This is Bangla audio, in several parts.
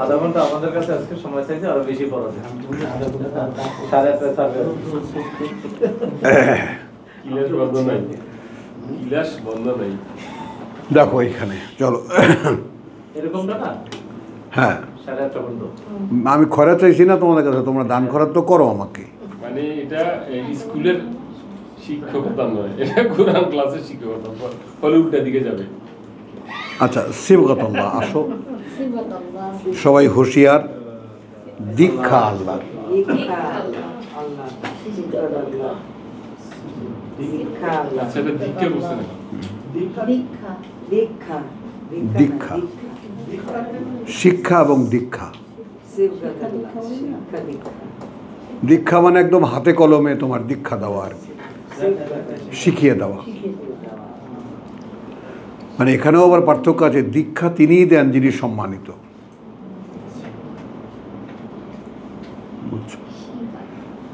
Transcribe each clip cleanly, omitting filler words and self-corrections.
আধা ঘন্টা আমাদের কাছে আজকে সময় চাইছে, আরো বেশি পড়াতে। সাড়ে 8টায় ছাড়বে। দেখো এখানে চলো এরকমটা না, হ্যাঁ 8:30 পর্যন্ত। আমি খরা চাইছি না তোমাদের কাছে, তোমরা দান খরাত তো করো আমাকে। মানে এটা স্কুলের শিক্ষকতা নয়, এটা কোরআন ক্লাসের শিক্ষকতা, ফলে উল্টা দিকে যাবে। আচ্ছা সিবগাতুল্লাহ, আসো সবাই হুঁশিয়ার। দীক্ষা আল্লাহ, আচ্ছা এটা দীক্ষা বলছে না, দীক্ষা শিক্ষা এবং দীক্ষা। দীক্ষা মানে একদম হাতে কলমে তোমার দীক্ষা দেওয়া আর কি, শিখিয়ে দেওয়া। মানে এখানেও আবার পার্থক্য আছে, দীক্ষা তিনিই দেন যিনি সম্মানিত। বুঝছো?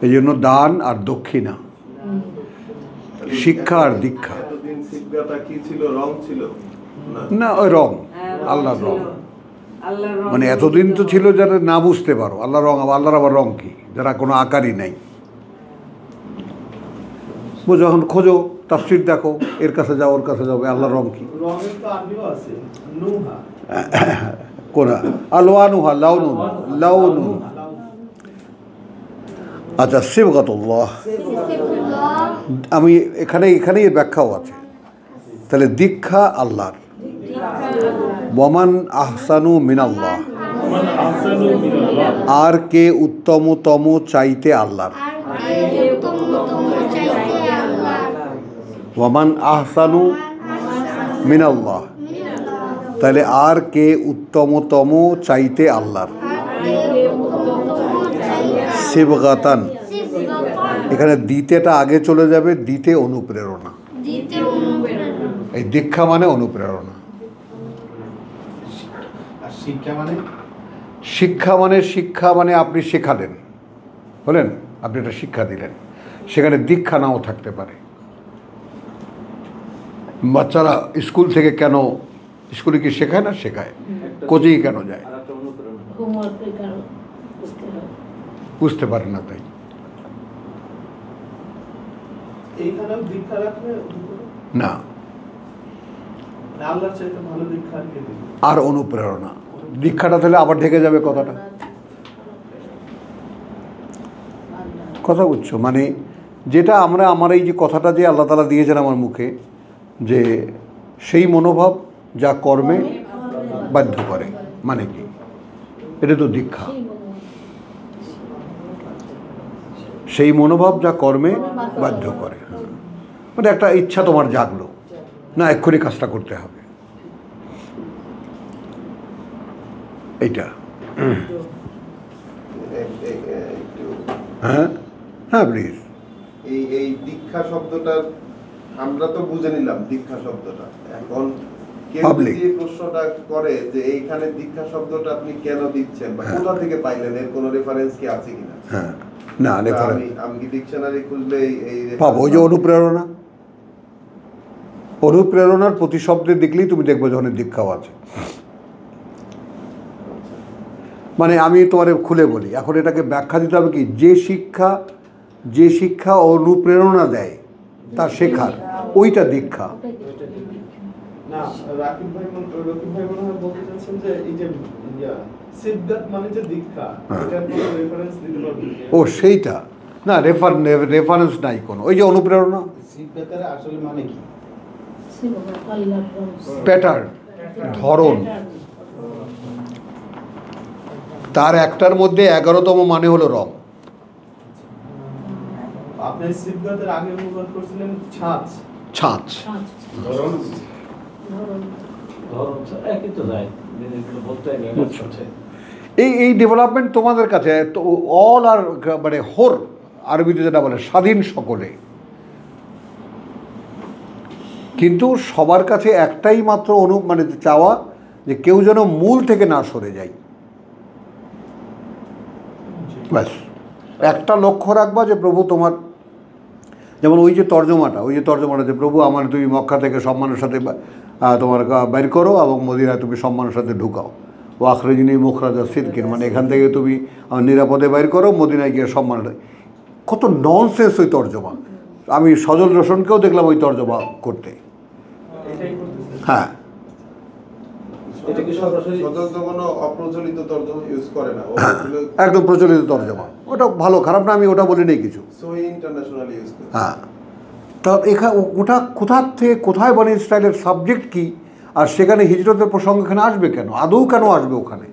এই জন্য দান আর দক্ষিণা, শিক্ষা আর দীক্ষা না, ওই রং, আল্লাহর রং। মানে এতদিন তো ছিল যারা না বুঝতে পারো আল্লাহর রং, আল্লাহর আবার রং কি, যারা কোনো আকারই নেই। বুঝো, এখন খোঁজো, তাফসীর দেখো, এর কাছে যাও ওর কাছে যাও, আল্লাহর রং কি। কোন আলওয়ানুহা, লাউনুন, লাউনুন। আচ্ছা সিবগাতুল্লাহ, আমি এখানেই এর ব্যাখ্যাও আছে। তাহলে দীক্ষা আল্লাহর। ওয়ামান আহসানু মিনাল্লাহ, আর কে উত্তমতম চাইতে আল্লাহর। ওয়ামান আহসানু মিনাল্লাহ, তাহলে আর কে উত্তমতম চাইতে আল্লাহর। সিবগাতান, এখানে দিতেটা আগে চলে যাবে, দিতে অনুপ্রেরণা। এই দীক্ষা মানে অনুপ্রেরণা। শিক্ষা মানে আপনি শেখালেন, বলেন আপনি একটা শিক্ষা দিলেন, সেখানে দীক্ষা নাও থাকতে পারে। বাচ্চারা স্কুল থেকে কেন, স্কুলে কি শেখায় না? শেখায়। কোচিংয়ে কেন যায়? বুঝতে পারে না, তাই। না, আর অনুপ্রেরণা, দীক্ষাটা তাহলে আবার ঢেকে যাবে কথাটা। কথা বুঝছো? মানে যেটা আমার এই যে কথাটা যে আল্লাহ তাআলা দিয়েছেন আমার মুখে, যে সেই মনোভাব যা কর্মে বাধ্য করে, মানে কি? এটা তো দীক্ষা। সেই মনোভাব যা কর্মে বাধ্য করে, মানে একটা ইচ্ছা তোমার জাগলো না, এক্ষুনি কাজটা করতে হবে, এইটা। হ্যাঁ হ্যাঁ প্লিজ। এই দীক্ষা শব্দটা আমরা তো বুঝে নিলাম, দীক্ষা শব্দটা। এখন কেউ যদি প্রশ্নটা করে যে এইখানে দীক্ষা শব্দটা আপনি কেন দিচ্ছেন বা কোথা থেকে পাইলেন, এর কোনো রেফারেন্স কি আছে কিনা? হ্যাঁ, না রেফারেন্স আমি কি ডিকশনারি খুঁজলে এই পাবো? ওই যে অনুপ্রেরণা, অনুপ্রেরণার প্রতিশব্দে দেখলেই তুমি দেখবে যে অনেক দীক্ষাও আছে। মানে আমি তোমার খুলে বলি, এখন এটাকে ব্যাখ্যা দিতে হবে কি, যে শিক্ষা অনুপ্রেরণা দেয় তার শেখার, ওইটা দীক্ষা। ও সেইটা না, রেফারেন্স নাই কোনো। ওই যে অনুপ্রেরণা, প্যাটার্ন, ধরন, তার একটার মধ্যে 11তম মানে হলো রং। আপনি সিবগাতের আগে অনুবাদ করেছিলেন ছাঁচ, ছাঁচ। এই ডেভেলপমেন্ট তোমাদের কাছে অল আর মানে হোর, আরবিতে যেটা বলে স্বাধীন সকলে, কিন্তু সবার কাছে একটাই মাত্র মানে চাওয়া যে কেউ যেন মূল থেকে না সরে যায়। ব্যাস একটা লক্ষ্য রাখবা যে প্রভু তোমার যেমন ওই যে তর্জমাটা যে প্রভু আমার তুমি মক্কা থেকে সম্মানের সাথে তোমার বের করো এবং মদিনায় তুমি সম্মানের সাথে ঢুকাও, ও আখরেজিনী মুখরাজা সিদ্দিন, মানে এখান থেকে তুমি নিরাপদে বের করো, মদিনায় গিয়ে সম্মানের। কত ননসেন্স ওই তর্জমা। আমি সজল রোশনকেও দেখলাম ওই তর্জমা করতে। এটাই করতেছে। হ্যাঁ, এটা কি সরাসরি স্বতন্ত্র কোনো অপ্রচলিত তর্জমা ইউজ করে না, একদম প্রচলিত তর্জমা। ওটা ভালো খারাপ না, আমি ওটা বলি নেই কিছু। সহি ইন্টারন্যাশনাল ইউজ করে। হ্যাঁ, তা ওটা কোথার থেকে কোথায় বনি ইসরায়েলের সাবজেক্ট কি, আর সেখানে হিজরতের প্রসঙ্গ এখানে আসবে কেন, আদৌ কেন আসবে ওখানে?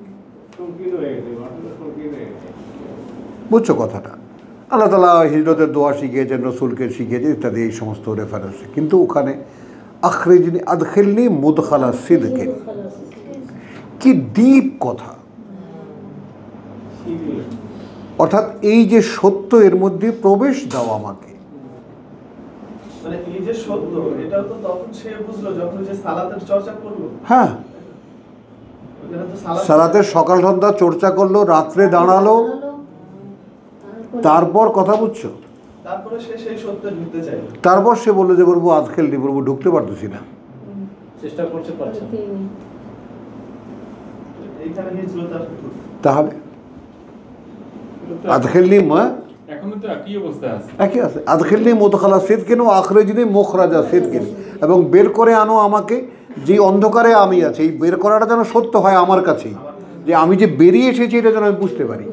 বুঝছো কথাটা? আল্লাহ তাআলা হিজরতের দোয়া শিখিয়েছেন, রসুলকে শিখিয়েছেন ইত্যাদি, এই সমস্ত রেফারেন্সে। কিন্তু ওখানে আখরিজনি আদখিলনি মুদখালা সিদকিন, কি ডিপ কথা। অর্থাৎ এই যে সত্য, এর মধ্যে প্রবেশ দাও আমাকে। মানে এই যে সত্য, এটাও তো তখন সে বুঝলো যখন যে সালাতের চর্চা করলো। হ্যাঁ, ওখানে তো সালাতের সকাল সন্ধ্যা চর্চা করলো, রাত্রে দাঁড়ালো, তারপর কথা বুঝছো, তারপরে সে সেই সত্যে ঢুকতে চাইলো। তারপর সে বললো যে বলবো আদখিলনি, বলবো ঢুকতে পারতেছি না। চেষ্টা করছে, পারছে না। এইখানে হিজরত আর তাহলে আদখিলনি এখনো তো একই অবস্থা আছে। একই আছে, আদখিলনি মুদখালা সিদকিন ও আখরিজনি মুখরাজা সিদকিন, এবং বের করে আনো আমাকে যে অন্ধকারে আমি আছি। এই বের করাটা যেন সত্য হয় আমার কাছেই, যে আমি যে বেরিয়ে এসেছি এটা যেন আমি বুঝতে পারি।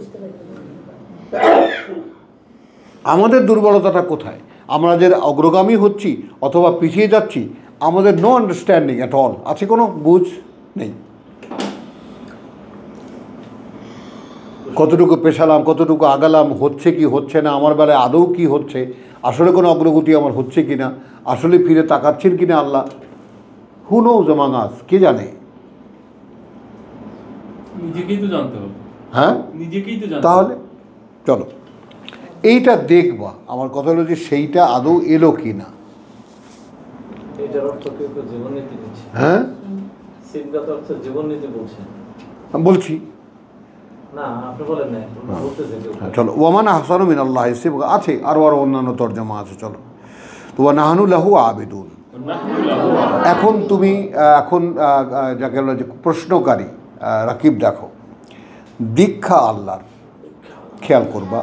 আমাদের দুর্বলতাটা কোথায়? আমরা যে অগ্রগামী হচ্ছি অথবা পিছিয়ে যাচ্ছি, আমাদের নো আন্ডারস্ট্যান্ডিং অ্যাট অল, আছে কোনো বুঝ নেই। কতটুকু পেছালাম, কতটুকু আগালাম, হচ্ছে কি হচ্ছে না, আমার বেলায় আদৌ কি হচ্ছে, আসলে কোনো অগ্রগতি আমার হচ্ছে কি না, আসলে ফিরে তাকাচ্ছেন কি না আল্লাহ, হু নোজ অ্যামং আস, কে জানে? নিজেকেই তো জানতে হবে। হ্যাঁ, নিজেকেই তো জানতে তাহলে চলো এইটা দেখবা। আমার কথা হলো যে সেইটা আদৌ এলো কি না। এটার অর্থ কেউ কেউ জীবন নীতি দিচ্ছে। হ্যাঁ, সিদ্ধান্ত অর্থ জীবন নীতি বলছেন। আমি বলছি, না আপনি বলেন না, বলতেছে কেউ। চলো, ওয়ামান আহসানু মিনাল্লাহি সিবগা আছে, আরও অন্যান্য তর্জমা আছে। চলো, তো ওয়া নাহনু লাহু আবিদুন। এখন তুমি যাকে বলা যে প্রশ্নকারী রাকিব, দেখো দীক্ষা আল্লাহর, খেয়াল করবা।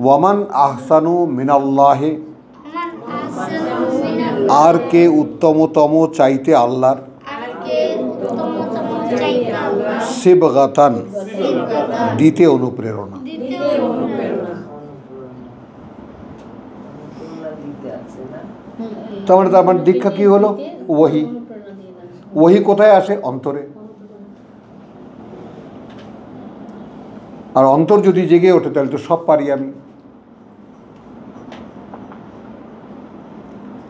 ওয়ামান আহসানু মিনাল্লাহি, আর কে উত্তমতম চাইতে আল্লাহর, সিবগাতান দিতে অনুপ্রেরণা। তার মানে দীক্ষা কি হলো? ওহি। ওহি কোথায় আসে? অন্তরে। আর অন্তর যদি জেগে ওঠে তাহলে তো সব পারি আমি।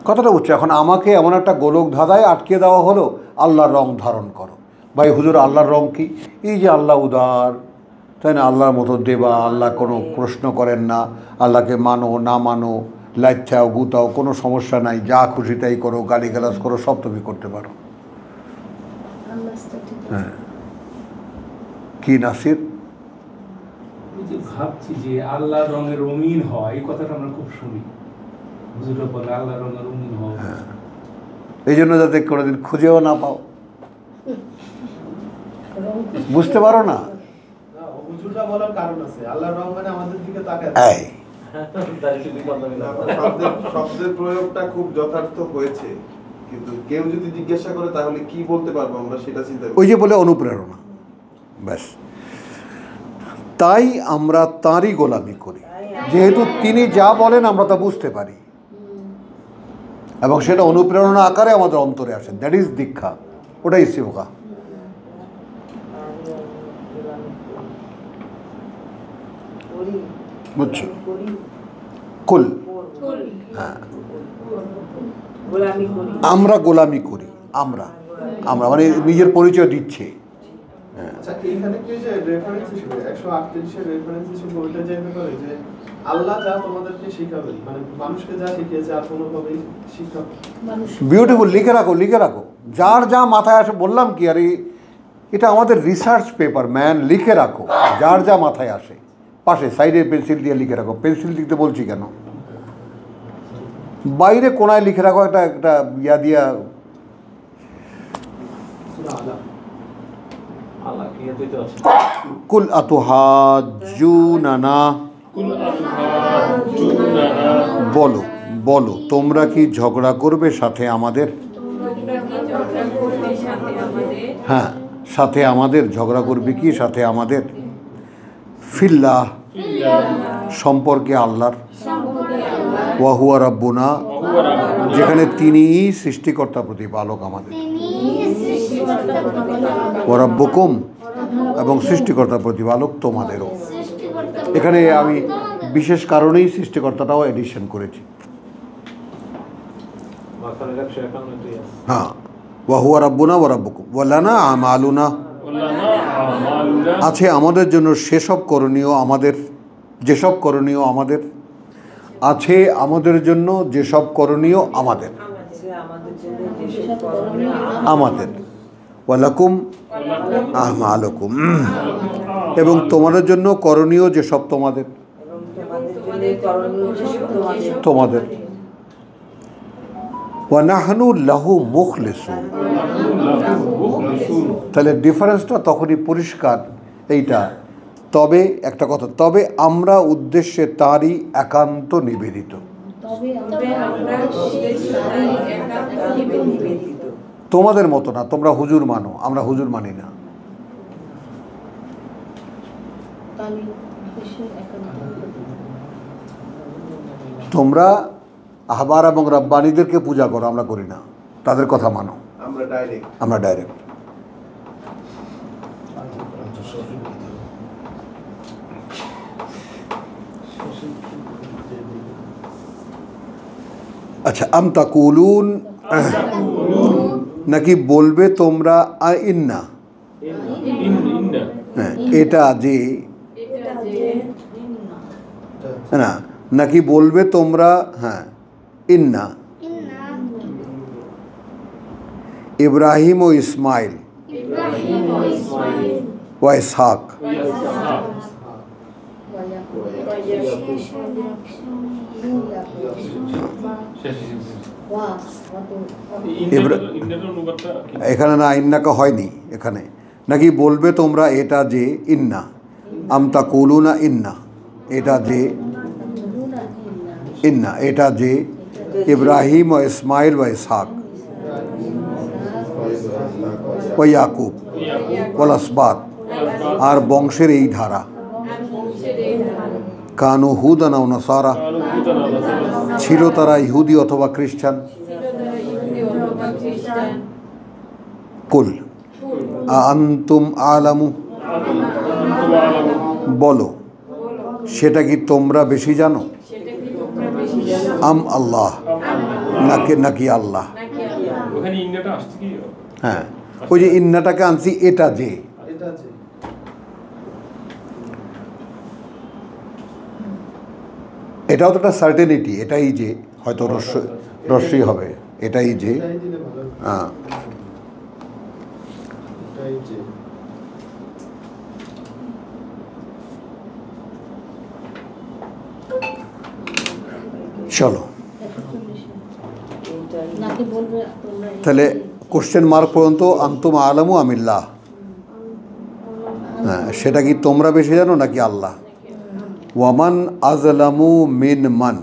কথাটা বুঝছো? এখন আমাকে এমন একটা গোলক ধাঁধায় আটকে দেওয়া হলো, আল্লাহর রং ধারণ করো। ভাই হুজুর, আল্লাহর রং কি? এই যে আল্লাহ উদার, তাই না, আল্লাহর মতো দেবা, আল্লাহ কোনো প্রশ্ন করেন না, আল্লাহকে মানো না মানো, লাচ্ছাও গুতাও, কোনো সমস্যা নাই, যা খুশি তাই করো, গালিগালাজ করো, সব তুমি করতে পারো। হ্যাঁ, কি নাসির? ভাবছি যে আল্লাহর রঙের রঙিন হয়, এই কথাটা আমরা খুব শুনি, হুজুররা বলে আল্লাহর রঙের রঙিন হয়। এই জন্য যাতে কোনোদিন খুঁজেও না পাও, বুঝতে পারো না। হুজুররা বলার কারণ আছে, আল্লাহর রং মানে আমাদের দিকে তাকায়। এই শব্দের প্রয়োগটা খুব যথার্থ হয়েছে, কিন্তু কেউ যদি জিজ্ঞাসা করে তাহলে কি বলতে পারবো আমরা, সেটা চিন্তা করি। ওই যে বলে অনুপ্রেরণা, ব্যাস। তাই আমরা তাঁরই গোলামি করি, যেহেতু তিনি যা বলেন আমরা তা বুঝতে পারি, এবং সেটা অনুপ্রেরণা আকারে আমাদের অন্তরে আসে। দ্যাট ইজ দীক্ষা, ওটাই সিবগা। বুঝছো? কুল, হ্যাঁ, আমরা গোলামি করি, আমরা আমরা মানে নিজের পরিচয় দিচ্ছে। আচ্ছা, এইখানে কি যে রেফারেন্স হিসেবে 138 এর রেফারেন্স হিসেবে ওইটা যাইতে পারে যে আল্লাহ যা তোমাদেরকে শিখাবেন, মানে মানুষকে যা শিখিয়েছে আর কোনোভাবেই শিখাবে। বিউটিফুল, লিখে রাখো, লিখে রাখো, যার যা মাথায় আসে। বললাম কি, আর এটা আমাদের রিসার্চ পেপার ম্যান, লিখে রাখো যার যা মাথায় আসে। পাশে সাইডে পেন্সিল দিয়ে লিখে রাখো। পেন্সিল দিতে বলছি কেন? বাইরে কোনায় লিখে রাখো একটা একটা ইয়া দিয়া, আল্লাহ কি দিতে আছে কুল আতুহাজ্জুনানা, কুল আতুহাজ্জুনানা, বলো বলো তোমরা কি ঝগড়া করবে সাথে আমাদের? হ্যাঁ, সাথে আমাদের ঝগড়া করবে কি সাথে আমাদের? ফিল্লাহ, সম্পর্কে আল্লাহর, ওয়া হুয়া রাব্বুনা, যেখানে তিনিই সৃষ্টিকর্তা প্রতিপালক আমাদের, ওয়া রাব্বুকুম, এবং সৃষ্টিকর্তা প্রতিপালক তোমাদেরও। এখানে আমি বিশেষ কারণেই সৃষ্টিকর্তাটাও এডিশন করেছি। মাখানের 151 আছে। হ্যাঁ, ওয়া হুয়া রাব্বুনা ওয়া রাব্বুকুম ওয়া লানা আমালুনা, ওয়ালানা আমালুনা, আছে আমাদের জন্য সেসব করণীয় আমাদের, যেসব করণীয় আমাদের, আছে আমাদের জন্য যেসব করণীয় আমাদের, আমাদের, ওয়ালাকুম আমালুকুম, এবং তোমাদের জন্য করণীয় যেসব তোমাদের, তোমাদের। ওয়া নাহনু লাহু মুখলিসুন, তাহলে ডিফারেন্সটা তখনই পরিষ্কার এইটা। তবে একটা কথা, তবে আমরা উদ্দেশ্যে তারই একান্ত নিবেদিত। তোমাদের মতো না, তোমরা হুজুর মানো, আমরা হুজুর মানি না। তোমরা আহবার এবং রাব্বানীদেরকে পূজা করো, আমরা করি না। তাদের কথা মানো, আমরা ডাইরেক্ট। আমরা ডাইরেক্ট। আচ্ছা, আম তাকুলুন, নাকি বলবে তোমরা ইন্না, ইন্না, হ্যাঁ, এটা যে, না, নাকি বলবে তোমরা, হ্যাঁ, ইন্না ইব্রাহিম ও ইসমাইল ও ইসহাক, এখানে না ইন্নাকা হয়নি, এখানে নাকি বলবে তোমরা এটা যে ইন্না, আম তাকুলুনা ইন্না, এটা যে, ইন্না এটা যে ইব্রাহিম ও ইসমাইল ও ইসহাক ও ইয়াকুব ওয়াল আসবাত, আর বংশের এই ধারা, কানু হুদান ও নাসারা, ছিল তারা ইহুদি অথবা খ্রিস্টান। কুল আনতুম আলামু, বলো সেটা কি তোমরা বেশি জানো? আম আল্লাহ, নাকি আল্লাহ। ওখানে ইন্নাটা আসছে কি? হ্যাঁ, ওই যে ইন্নাটাকে আনছি, এটা যে, এটা যে এটাও তো একটা সার্টেনিটি, এটাই যে, হয়তো রস্যই হবে, এটাই যে, এটাই দিলে ভালো। হ্যাঁ। এটাই যে চলো তাহলে কোশ্চেন মার্ক পর্যন্ত, আনতুম আলামু আমিল্লাহ, হ্যাঁ, সেটা কি তোমরা বেশি জানো নাকি আল্লাহ? ওয়ামান আজলামু মিন মান,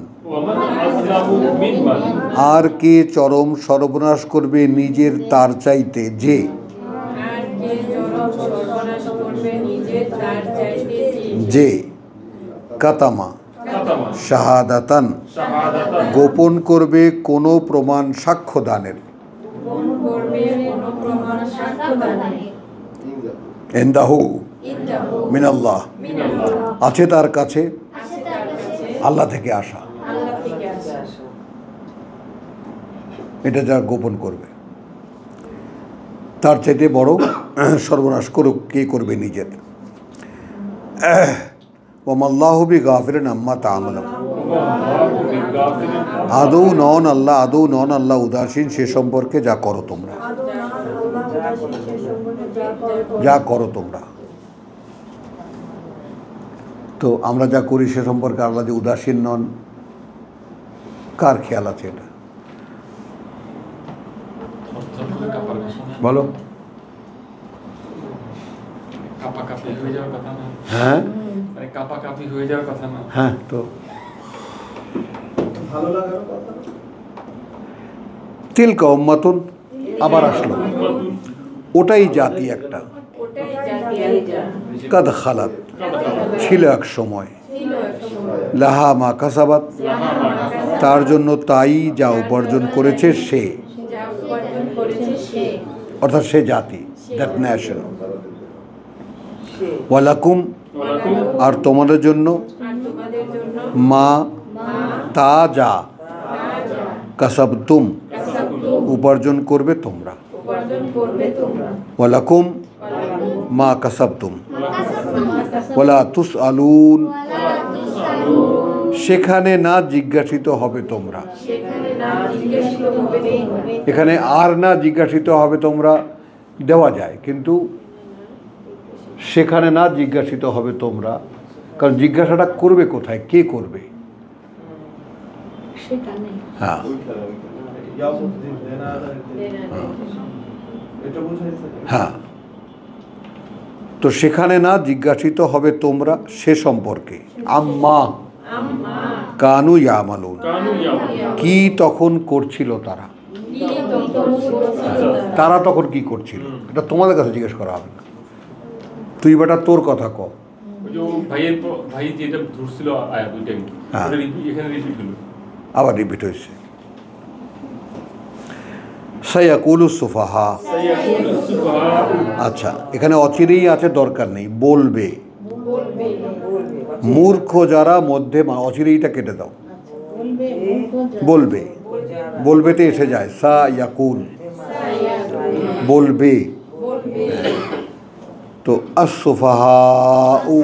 আর কে চরম সর্বনাশ করবে নিজের তার চাইতে যে, যে কাতামা শাহাদাতান, গোপন করবে কোনো প্রমাণ সাক্ষ্য দানের, ইনদাহু মিনাল্লাহ, আছে তার কাছে, আল্লাহ থেকে আসা, এটা যা গোপন করবে তার চাইতে বড় সর্বনাশ করুক কে করবে নিজের। ওমাল্লাহু বিগাফিরিন আম্মা তা'মালুন, আদৌ নন আল্লাহ উদাসীন সে সম্পর্কে যা করো তোমরা, যা করো তোমরা। তো আমরা যা করি সে সম্পর্কে আল্লাহ যে উদাসীন নন, কার খেয়াল আছে এটা? থরথর করে কাঁপার কথা না? বলো। কাঁপাকাঁপি হয়ে যাওয়ার কথা না? হ্যাঁ মানে কাঁপাকাঁপি হয়ে যাওয়ার কথা না? হ্যাঁ, তো ভালো লাগার কথা। তিলকা উম্মাতুন আবার আসলো, ওটাই জাতি একটা, কাদ খালাত ছিল এক সময়, লাহা মা কাসাবাত তার জন্য তাই যা উপার্জন করেছে সে, অর্থাৎ সে জাতি, দ্যাট নেশন। ওয়ালাকুম আর তোমাদের জন্য, মা তা যা, কাসাবতুম উপার্জন করবে তোমরা, ওয়ালাকুম মা কাসাবতুম ওয়ালা তুসআলুন সেখানে না জিজ্ঞাসিত হবে তোমরা। এখানে আর না জিজ্ঞাসিত হবে তোমরা দেওয়া যায়, কিন্তু সেখানে না জিজ্ঞাসিত হবে তোমরা, কারণ জিজ্ঞাসাটা করবে কোথায়, কে করবে? হ্যাঁ, ইয়ামুদ্দিন এটা বুঝাইছে। হ্যাঁ, তো সেখানে না জিজ্ঞাসিত হবে তোমরা সে সম্পর্কে, আম্মা কানু ইয়ামালুন কি তখন করছিল তারা, তারা তখন কি করছিল, এটা তোমাদের কাছে জিজ্ঞেস করা হবে না। তুই বেটা তোর কথা ক। ওই যে ভাই যেটা ধরছিল আয়াত ওইটাই, হ্যাঁ। ওটা এখানে রিপিট হলো। আবার রিপিট হয়েছে, সায়াকুলু সুফাহা। আচ্ছা, এখানে অচিরেই আছে, দরকার নেই, বলবে মূর্খ যারা মধ্যে, অচিরেইটা কেটে দাও, বলবে, বলবেতে এসে যায় সা ইয়াকুল, বলবে। তো আসুফাহাউ,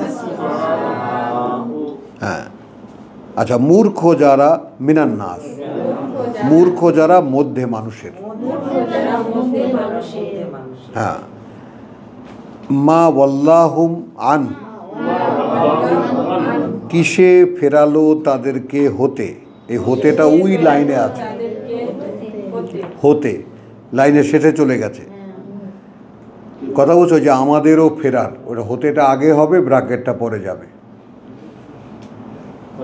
হ্যাঁ, আচ্ছা, মূর্খ যারা মিনান নাস, মূর্খ যারা মধ্যে মানুষের, হ্যাঁ, মা ওয়াল্লাহুম আন কিসে ফেরালো তাদেরকে হতে, এই হতেটা ওই লাইনে আছে, হতে লাইনের শেষে চলে গেছে। কথা বলছো যে আমাদেরও ফেরার, ওটা হতেটা আগে হবে, ব্র্যাকেটটা পরে যাবে।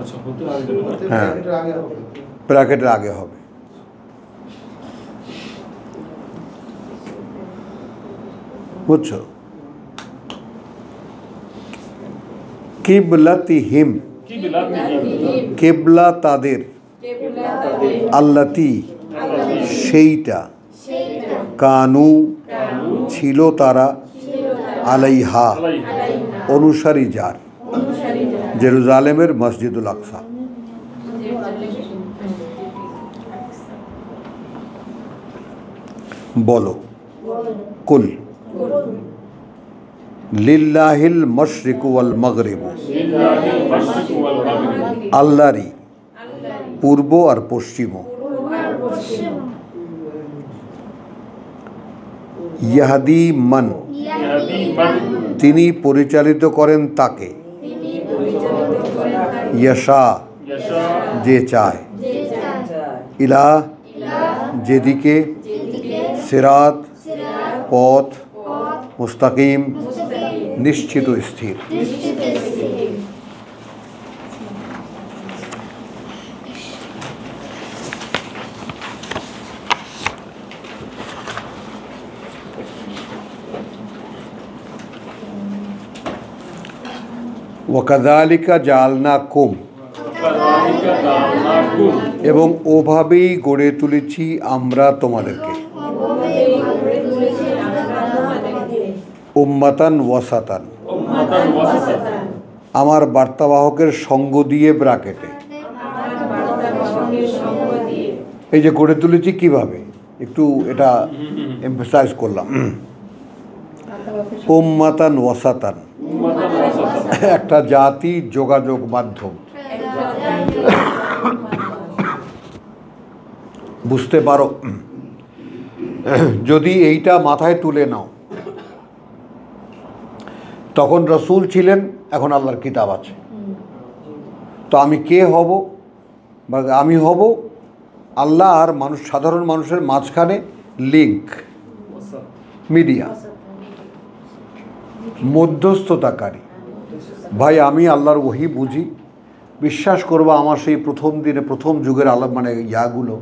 আচ্ছা, হতে আগে যাবে। হ্যাঁ, এটা আগে হবে। ব্র্যাকেটের আগে হবে। বুঝছো? কিবলাতিহিম কি বিলাত কেবলা তাদের, আল্লাতি সেইটা, কানু ছিল তারা, আলাইহা অনুসারী যার, জেরুজালেমের মসজিদুল আকসা। বলো, কুল লিল্লাহিল মশরিকু ওয়াল মাগরিবু, আল্লাহরই পূর্ব আর পশ্চিমও, ইয়াহদি মান তিনি পরিচালিত করেন তাকে, ইয়াশা যে চায়, ইলা যেদিকে, সিরাত পথ, মুস্তাকিম নিশ্চিত স্থির। ওয়াকাযালিকা জাআলনাকুম এবং ওভাবেই গড়ে তুলেছি আমরা তোমাদেরকে, উম্মাতান ওয়াসাতান আমার বার্তাবাহকের সঙ্গ দিয়ে, ব্র্যাকেটে এই যে গড়ে তুলেছি কিভাবে, একটু এটা এমফাসাইজ করলাম। উম্মাতান ওয়াসাতান একটা জাতি, যোগাযোগ মাধ্যম, বুঝতে পারো? যদি এইটা মাথায় তুলে নাও, তখন রসুল ছিলেন, এখন আল্লাহর কিতাব আছে, তো আমি কে হব, বা আমি হব আল্লাহ আর মানুষ, সাধারণ মানুষের মাঝখানে লিঙ্ক, মিডিয়া, মধ্যস্থতাকারী। ভাই আমি আল্লাহর ওহী বুঝি, বিশ্বাস করবো আমার সেই প্রথম দিনে প্রথম যুগের আল্লাহ মানে ইয়াগুলো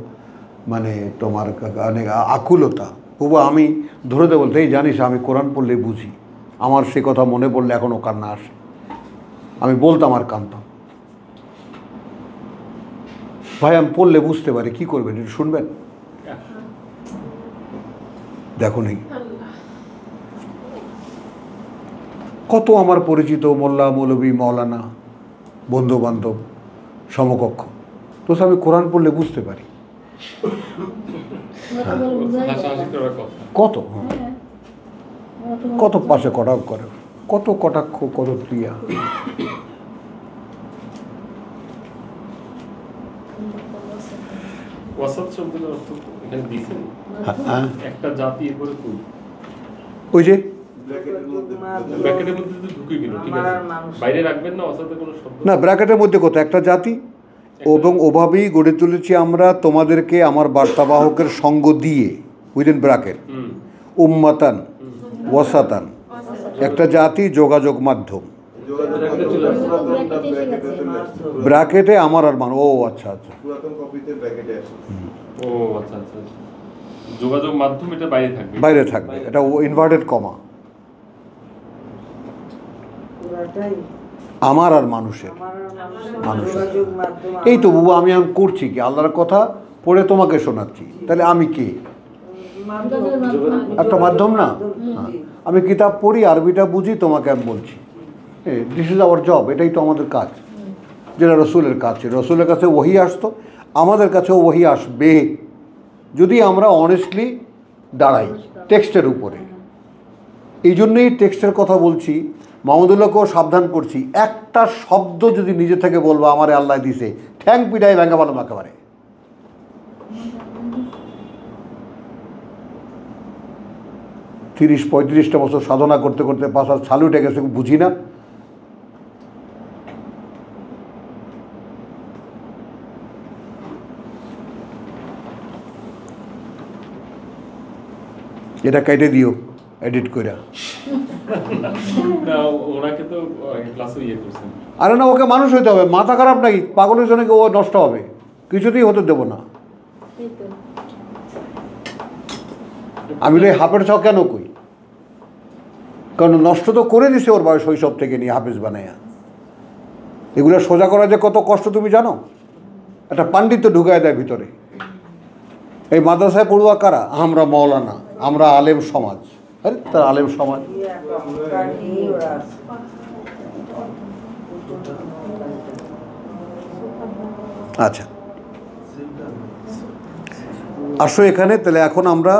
মানে তোমার মানে আকুলতা তবু আমি ধরে দেবো বলতে, এই জানিস আমি কোরআন পড়লে বুঝি, আমার সে কথা মনে পড়লে এখনও কান্না আসে। আমি বলতাম আর কাঁদতাম। ভাই আমি পড়লে বুঝতে পারি, কি করবেন একটু শুনবেন? দেখো নেই কত আমার পরিচিত মোল্লা মৌলবী মৌলানা বন্ধু বান্ধব সমকক্ষ, তো আমি কোরআন পড়লে বুঝতে পারি কত কত পাশে কটাক্ষ করে, কত কটাক্ষ, কত ক্রিয়া। ওয়াসাত শব্দের অর্থ এখানে দিয়েছেন একটা জাতি এরপরে কোন ওই যে ব্র্যাকেটের মধ্যে তো ঢুকে গেল, ঠিক আছে, বাইরে রাখবেন না ওয়াসাতে কোনো শব্দ না, ব্র্যাকেটের মধ্যে কত একটা জাতি, এবং ওভাবেই গড়ে তুলেছি আমরা তোমাদেরকে আমার বার্তাবাহকের সঙ্গ দিয়ে, উইদিন ব্র্যাকেট, উম্মাতান ওয়াসাতান, একটা জাতি, যোগাযোগ মাধ্যম, ব্র্যাকেটে আমার আর মান। ও আচ্ছা আচ্ছা, পুরাতন কপিতে ব্র্যাকেটে আছে। ও আচ্ছা আচ্ছা, যোগাযোগ মাধ্যম এটা বাইরে থাকবে, বাইরে থাকবে, এটা ইনভার্টেড কমা, আমার আর মানুষের, মানুষের। এই তো বাবু আমি করছি কি, আল্লাহর কথা পড়ে তোমাকে শোনাচ্ছি, তাহলে আমি কে? একটা মাধ্যম না? হ্যাঁ, আমি কিতাব পড়ি, আরবিটা বুঝি, তোমাকে আমি বলছি, দিস ইজ আওয়ার জব, এটাই তো আমাদের কাজ, যেটা রসুলের কাজ ছিল। রসুলের কাছে ওহী আসতো, আমাদের কাছেও ওহী আসবে, যদি আমরা অনেস্টলি দাঁড়াই টেক্সটের উপরে। এই জন্যই টেক্সটের কথা বলছি, মাহমুদুল্লাহকেও সাবধান করছি, একটা শব্দ যদি নিজে থেকে বলবো আমারে আল্লাহ দিছে, ঠ্যাং পিটাই ভেঙে বলো একেবারে। তিরিশ 35টা বছর সাধনা করতে করতে পাশার ছালু উঠে গেছে, বুঝি না। এটা কেটে দিও এডিট করে। না ওনাকে তো ক্লাসে ইয়ে করছেন। আরে না, ওকে মানুষ হইতে হবে, মাথা খারাপ নাকি, পাগলের জন্য ও নষ্ট হবে, কিছুতেই হতে দেবো না। আমি তো হাফের ছাও কেন কই, কারণ নষ্ট তো করে দিছে ওর বয়স শৈশব থেকে নিয়ে হাফেজ বানাইয়া। এগুলো সোজা করা যে কত কষ্ট তুমি জানো? একটা পাণ্ডিত্য ঢুকায় দেয় ভিতরে। এই মাদ্রাসায় পড়ুয়া কারা? আমরা মৌলানা, আমরা আলেম সমাজ। আরে তার আলেম সমাজ, আচ্ছা আসো এখানে। তাহলে এখন আমরা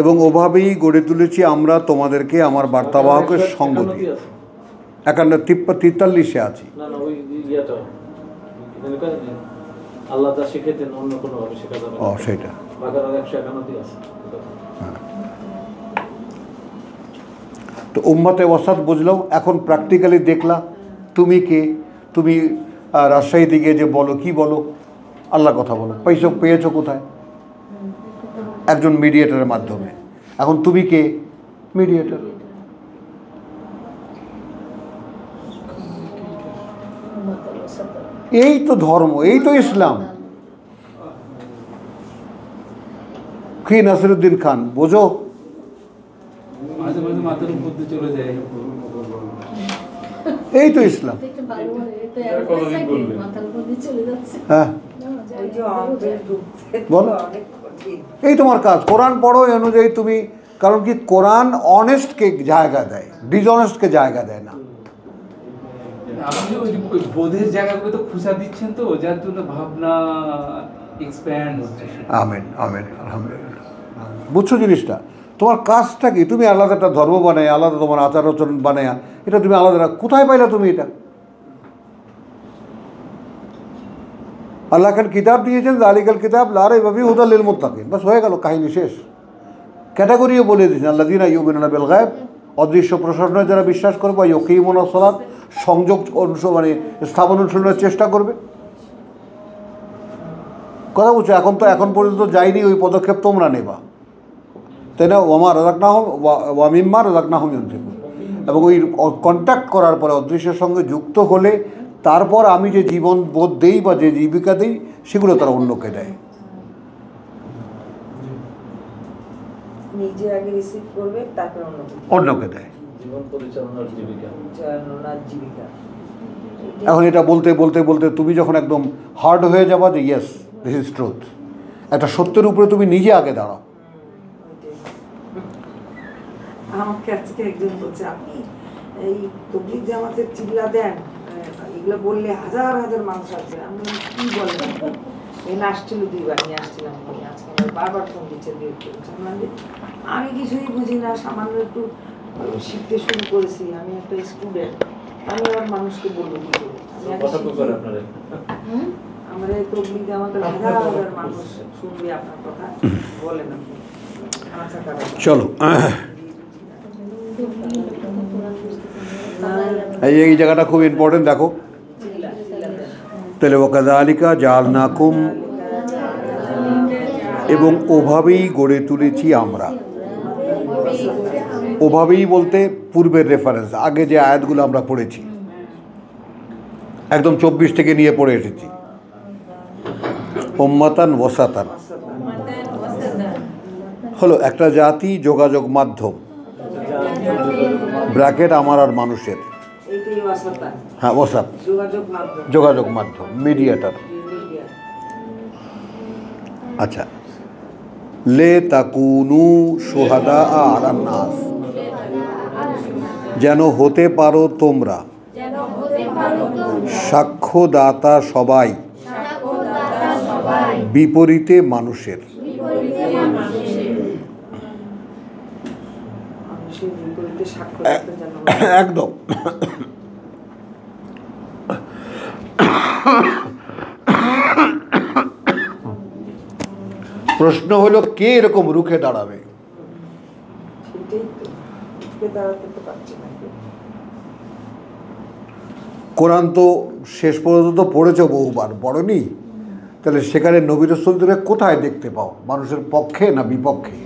এবং ওভাবেই গড়ে তুলেছি আমরা তোমাদেরকে আমার বার্তাবাহকের সঙ্গ দিয়ে। 43-43 আছি। না না, ওই ইয়েটা আল্লাহ তা শিখাইতেন, অন্য কোনো ভাবে শেখা যাবে না। ও সেটা বাকারা 151 আছে। তো উম্মাতে ওয়াসাত বুঝলাম, এখন প্র্যাকটিক্যালি দেখলা তুমি কে। তুমি রাজশাহীতে গিয়ে যে বলো, কি বলো? আল্লাহ কথা বলো, পয়সা পেয়েছো কোথায়? একজন মিডিয়েটরের মাধ্যমে। এখন তুমি কে? মিডিয়েটর। এই তো ধর্ম, এই তো ইসলাম। কি নাসিরুদ্দিন খান বোঝো? মাঝে মাঝে মাথার উপর দিয়ে চলে যায়। এই তো ইসলাম। কতদিন বললেন? হ্যাঁ বলো, এই তোমার কাজ। কোরআন পড়ো, এই অনুযায়ী তুমি, কারণ কি কোরআন অনেস্টকে জায়গা দেয়, ডিসঅনেস্টকে জায়গা দেয় না। আপনি ওই বোধের জায়গাগুলো তো খুঁজা দিচ্ছেন, তো যার জন্য ভাবনা এক্সপ্যান্ড হচ্ছে। আমেন আমেন, আলহামদুলিল্লাহ। বুঝছো জিনিসটা? তোমার কাজটা কি? তুমি আলাদা একটা ধর্ম বানায়, আলাদা তোমার আচার আচরণ বানায়, এটা তুমি আলাদা কোথায় পাইলা তুমি এটা? আল্লাহ খান কিতাব দিয়েছেন, যালিকাল কিতাব লা রাইবা ফীহি হুদাল লিল মুত্তাকিন, বাস হয়ে গেল, কাহিনী শেষ। ক্যাটাগরিও বলে দিয়েছেন, আল্লাযীনা ইউমিনুনা বিল গায়ব, অদৃশ্য প্রশাসনে যারা বিশ্বাস করবে, বা ইউকিমুনাস সালাত, সংযোগ মানে স্থাপন অনুসরণের চেষ্টা করবে। কথা বলছো, এখন পর্যন্ত যায়নি, ওই পদক্ষেপ তোমরা নেবা, তাই না? ওমা রাজাকনা হোম ওয়ামিম্মা রাজাকনা হোম ইউনফিকুন। এবং ওই কন্ট্যাক্ট করার পরে, অদৃশ্যের সঙ্গে যুক্ত হলে তারপর আমি যে জীবন বোধ দেই বা যে জীবিকা দিই সেগুলো তারা অন্যকে দেয়। নিজে আগে রিসিভ করবে, তারপর অন্যকে দেয়। জীবন পরিচালনার জীবিকা। জীবিকা। এখন এটা বলতে বলতে বলতে তুমি যখন একদম হার্ড হয়ে যাবা যে ইয়েস দিস ইজ ট্রুথ, একটা সত্যের উপরে তুমি নিজে আগে দাঁড়াও। আমাকে আজকে একজন বলছে, আপনি এই তবলিগ জামাতের চিল্লা দেন, এগুলো বললে হাজার হাজার মানুষ আসবে। আমি কি বললাম, এনে আসছিল 2 বার নিয়ে আসছিলাম, আজকে আমার বারবার ফোন দিচ্ছে, আমি কিছুই বুঝি না, সামান্য একটু শিখতে শুরু করেছি, আমি একটা স্টুডেন্ট, আমি আবার মানুষকে বলবো কি করে? আমার এই তবলিগ জামাতের হাজার হাজার মানুষ শুনবে আপনার কথা, বলেন আপনি। আচ্ছা, চলো, এই জায়গাটা খুব ইম্পর্টেন্ট, দেখো। তাহলে ওয়াকাযালিকা জাআলনাকুম, এবং ওভাবেই গড়ে তুলেছি আমরা। ওভাবেই বলতে পূর্বের রেফারেন্স, আগে যে আয়াতগুলো আমরা পড়েছি, একদম 24 থেকে নিয়ে পড়ে এসেছি। উম্মাতান ওয়াসাতান হলো একটা জাতি, যোগাযোগ মাধ্যম, ব্র্যাকেট আমার আর মানুষের, হ্যাঁ ওয়াসাত, যোগাযোগ মাধ্যম, মিডিয়েটার। আচ্ছা, লে তাকুনু শুহাদা আলান নাস, যেন হতে পারো তোমরা সাক্ষ্যদাতা সবাই বিপরীতে মানুষের। একদম। প্রশ্ন হলো কে এরকম রুখে দাঁড়াবে? কোরআন তো শেষ পর্যন্ত পড়েছো বহুবার, পড়নি? তাহলে সেখানে নবী রাসূলদের কোথায় দেখতে পাও, মানুষের পক্ষে না বিপক্ষে?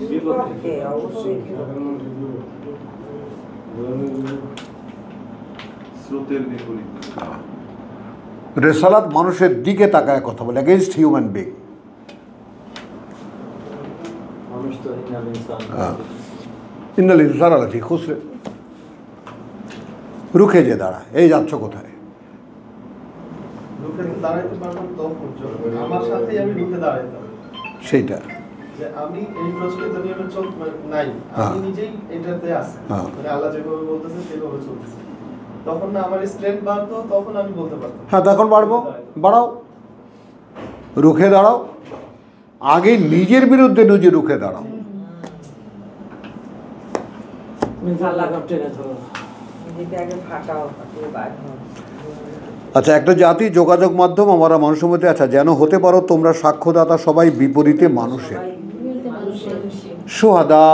রেসালাত মানুষের দিকে তাকায় কথা বলে, এগেইনস্ট হিউম্যান বিং। ইন্নাল ইনসানা লাফি খুসর, রুখে যে দাঁড়া, এই যাচ্ছ কোথায়? আমার সাথেই আমি রুখে দাঁড়াইতাম, সেইটা যে আমি এই প্রচলিত নিয়মে নাই, আমি নিজেই এটাতে আছি, মানে আল্লাহ যেভাবে বলতেছে সেভাবে চলতেছে। তখন না আমার স্ট্রেংথ বাড়তো, তখন আমি বলতে পারতাম। হ্যাঁ, তখন বাড়বো, বাড়াও, রুখে দাঁড়াও। আগে নিজের বিরুদ্ধে নিজে রুখে দাঁড়াও। আচ্ছা, একটা জাতি, যোগাযোগ মাধ্যম, আমরা মানুষের মধ্যে। আচ্ছা, যেন হতে পারো তোমরা সাক্ষ্যদাতা সবাই বিপরীতে মানুষের। শুহাদা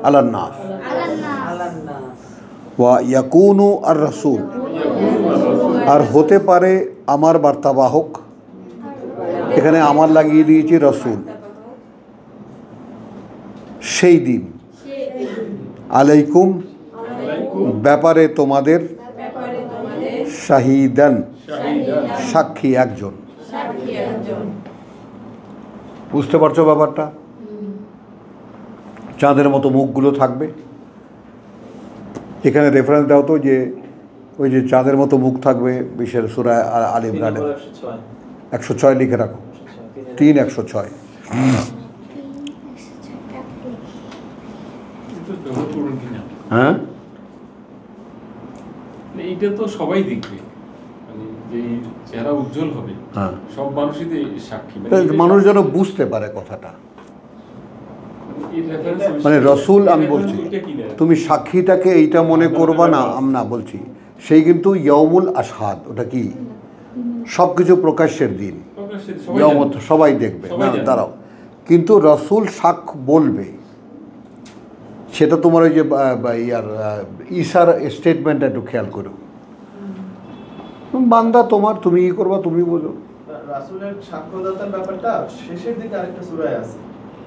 আলান নাস ওয়া ইয়াকুনু আর রাসূল, আর হতে পারে আমার বার্তাবাহক। এখানে আমার লাগিয়ে দিয়েছি রাসূল। সেই দিন আলাইকুম, ব্যাপারে তোমাদের, শাহিদান, সাক্ষী একজন। বুঝতে পারছো ব্যাপারটা? চাঁদের মতো মুখগুলো থাকবে। এখানে রেফারেন্স দাও তো, যে ওই যে চাঁদের মতো মুখ থাকবে বিশেষ সূরা আলে ইমরানে 106 লিখে রাখো, 3:106। হ্যাঁ, এইটা তো সবাই দেখবে, মানে যে চেহারা উজ্জ্বল হবে, সব মানুষই তো সাক্ষী। মানুষ যেন বুঝতে পারে কথাটা। মানে রসুল, আমি বলছি তুমি সাক্ষীটাকে এইটা মনে করবা না, আমরা বলছি সেই কিন্তু ইয়াউমুল আশহাদ, ওটা কি সব কিছু প্রকাশ্যের দিন, ইয়াউমত সবাই দেখবে না, দাঁড়াও। কিন্তু রসুল সাক্ষ্য বলবে, সেটা তোমার ওই যে ঈসার স্টেটমেন্টটা একটু খেয়াল করো। বান্দা তোমার, তুমি কি করবা তুমি বোঝো। রাসূলের সাক্ষ্যদাতার ব্যাপারটা শেষের দিকে আরেকটা সূরায় আছে,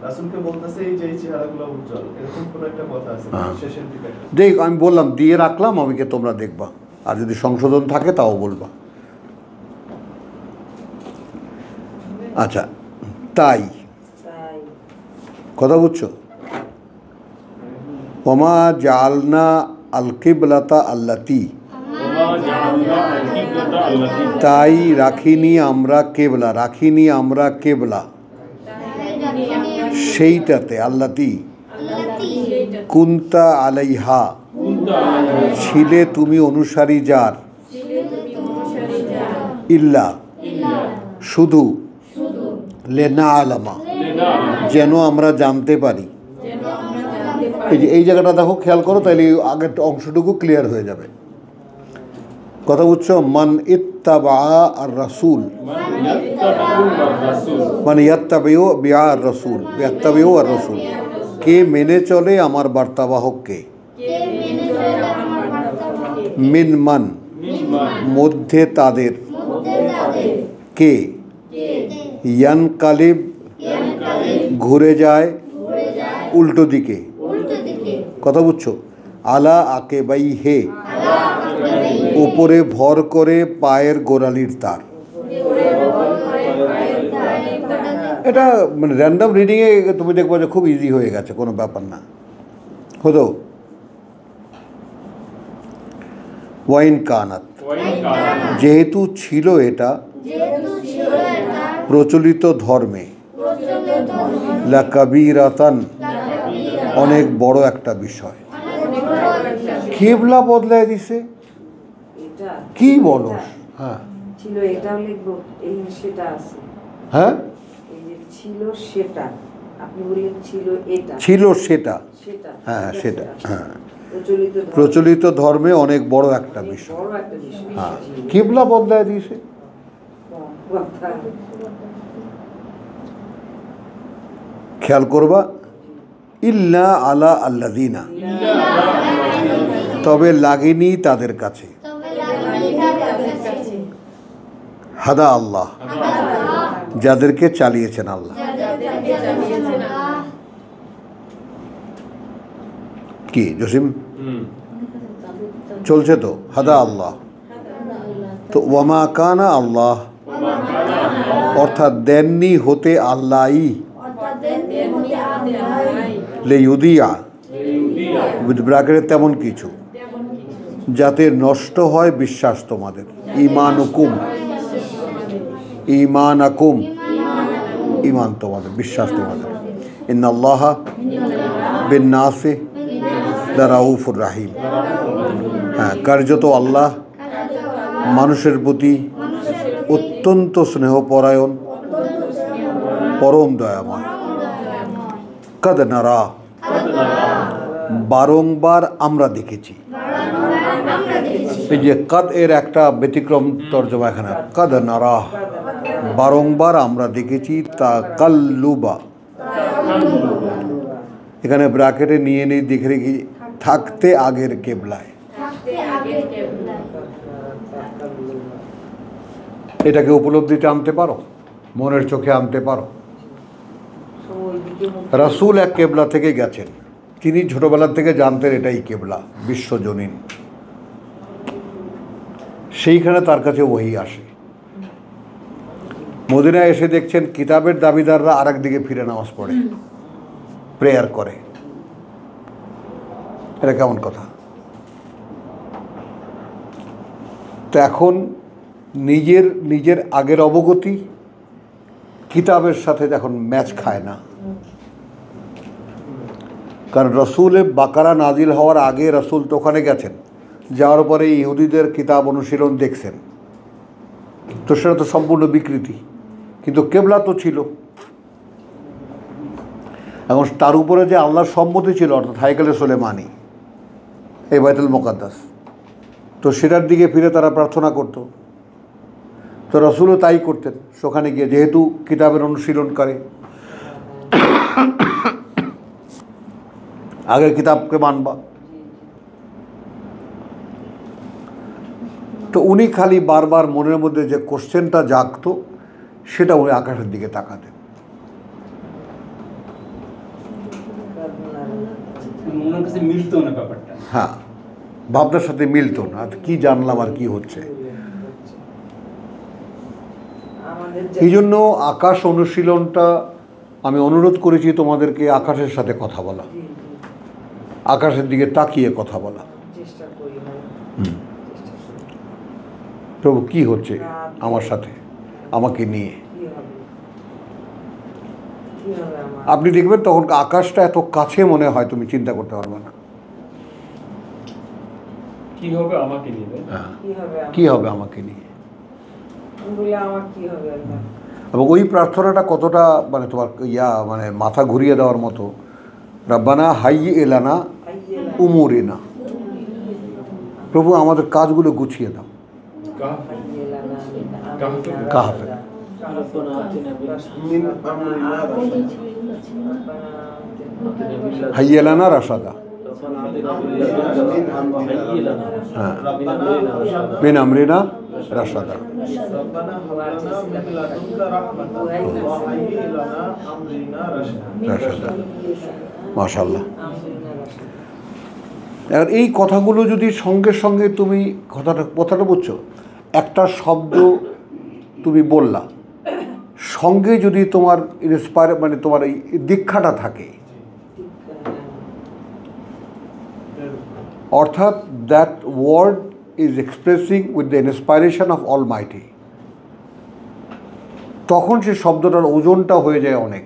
রাসূলকে বলতেছে এই যে এই চেহারাগুলো উজ্জ্বল, এরকম কোন একটা কথা আছে শেষের দিকে। দেখ, আমি বললাম দিয়ে রাখলাম, আমাকে তোমরা দেখবা, আর যদি সংশোধন থাকে তাও বলবা। আচ্ছা, তাই কথা বুঝছো? ওমা জালনা আল কিবলাতা আল্লাতি, তাই রাখিনি আমরা কেবলা, রাখিনি আমরা কেবলা সেইটাতে, আল্লাতি কুন্তা আলাইহা, ছিলে তুমি অনুসারী যার, ইল্লা শুধু, লেনা আলামা যেন আমরা জানতে পারি। এই যে এই জায়গাটা দেখো, খেয়াল করো, তাহলে আগের অংশটুকু ক্লিয়ার হয়ে যাবে। কথা বুঝছো? মান ইত্তাবা আর রাসূল, মানে ইয়াত্তাবিউ বিআ আর রাসূল, ইয়াত্তাবিউ আর রাসূল, কে মেনে চলে আমার বার্তাবাহককে, মিন মান মধ্যে তাদের, কে ইয়ানকালিব ঘুরে যায় উল্টো দিকে। কথা বুঝছো? আলা আকেবাই হে, উপরে ভর করে পায়ের গোড়ালির তার। এটা মানে র্যান্ডম রিডিংয়ে তুমি দেখবো যে খুব ইজি হয়ে গেছে, কোনো ব্যাপার না। হতো ওয়াইন কানাত, যেহেতু ছিল এটা প্রচলিত ধর্মে, লা কাবীরাতান অনেক বড় একটা বিষয়। কেবলা বদলায় দিছে, এটা কি বলো? হ্যাঁ ছিল, এটাও লিখবো, এই সেটা আছে, হ্যাঁ, এই যে ছিল সেটা, আপনি বললেন ছিল এটা, ছিল সেটা, সেটা, হ্যাঁ সেটা, হ্যাঁ প্রচলিত ধর্ম, প্রচলিত ধর্মে অনেক বড় একটা বিষয়। বড় একটা বিষয়। হ্যাঁ, কেবলা বদলায় দিয়েছে। কথা। খেয়াল করবা, ইল্লা আলা আল্লাযিনা, তবে লাগেনি তাদের কাছে, হাদা আল্লাহ, যাদেরকে চালিয়েছেন আল্লাহ। কি জসিম চলছে তো? হাদা আল্লাহ, তো ওয়ামা কানা আল্লাহ, অর্থাৎ দেননি হতে আল্লাহই, লেইউদিয়া উইথ ব্র্যাকেটে তেমন কিছু, যাতে নষ্ট হয় বিশ্বাস তোমাদের, ঈমানুকুম, ঈমানাকুম, ঈমান তোমাদের, বিশ্বাস তোমাদের। ইন্নাল্লাহা বিন-নাসি লারাউফুর রাহিম, হ্যাঁ কার্যত আল্লাহ মানুষের প্রতি অত্যন্ত স্নেহপরায়ণ, পরম দয়াময়। কদ নারা, বারংবার আমরা দেখেছি। এই যে কদ এর একটা ব্যতিক্রম তর্জমা এখানে, কদ নারা বারংবার আমরা দেখেছি, তা কাল্লুবা এখানে ব্র্যাকেটে নিয়ে নেই, দেখে রেখি থাকতে আগের কেবলায়। এটাকে উপলব্ধিতে আনতে পারো, মনের চোখে আনতে পারো। রাসূল এক কেবলা থেকে গেছেন, তিনি ছোটবেলা থেকে জানতেন এটাই কেবলা, বিশ্বজনীন। সেইখানে তার কাছে ওহী আসে। মদিনায় এসে দেখছেন কিতাবের দাবিদাররা আরেক দিকে ফিরে নামাজ পড়ে, প্রেয়ার করে। এটা কেমন কথা? তো এখন নিজের আগের অবগতি কিতাবের সাথে এখন ম্যাচ খায় না। কারণ রসুলে বাকারা নাজিল হওয়ার আগে রসুল তো ওখানে গেছেন, যাওয়ার পরে ইহুদিদের কিতাব অনুশীলন দেখছেন, তো সেটা তো সম্পূর্ণ বিকৃতি। কিন্তু কেবলা তো ছিল। এখন তার উপরে যে আল্লাহর সম্মতি ছিল, অর্থাৎ হাইকালে সুলেমানি, এই বাইতুল মুকাদ্দাস, তো সেটার দিকে ফিরে তারা প্রার্থনা করত। তো রসুলও তাই করতেন সেখানে গিয়ে, যেহেতু কিতাবের অনুশীলন করে, আগের কিতাবকে মানবা। তো উনি খালি বারবার মনের মধ্যে যে কোশ্চেনটা জাগতো, সেটা উনি আকাশের দিকে তাকাতেন। ওনার কাছে মিলতো না ব্যাপারটা। হ্যাঁ, ভাবনার সাথে মিলতো না। কি জানলাম আর কি হচ্ছে। এই জন্য আকাশ অনুশীলনটা আমি অনুরোধ করেছি তোমাদেরকে আকাশের সাথে কথা বলা, আকাশের দিকে তাকিয়ে কথা বলা। প্রভু কি হচ্ছে আমার সাথে, আমাকে নিয়ে। আপনি দেখবেন তখন আকাশটা এত কাছে মনে হয়, তুমি চিন্তা করতে পারবে না কি হবে আমাকে নিয়ে। কি হবে আমাকে নিয়ে, এবং ওই প্রার্থনাটা কতটা মানে তোমার মানে মাথা ঘুরিয়ে দেওয়ার মতো। রাব্বানা হাইয়ে এলানা উমুরিনা, প্রভু আমাদের কাজগুলো গুছিয়ে দাও। কাহাফে হাইয়ে এলানা রাশাদা, হ্যাঁ মিন আমরিনা রাশাদা। মাশাআল্লাহ। আর এই কথাগুলো যদি সঙ্গে সঙ্গে তুমি কথাটা বুঝছো, একটা শব্দ তুমি বললা, সঙ্গে যদি তোমার ইন্সপায়ার মানে তোমার এই দীক্ষাটা থাকে, অর্থাৎ that word is expressing with the inspiration of Almighty, তখন সে শব্দটার ওজনটা হয়ে যায় অনেক।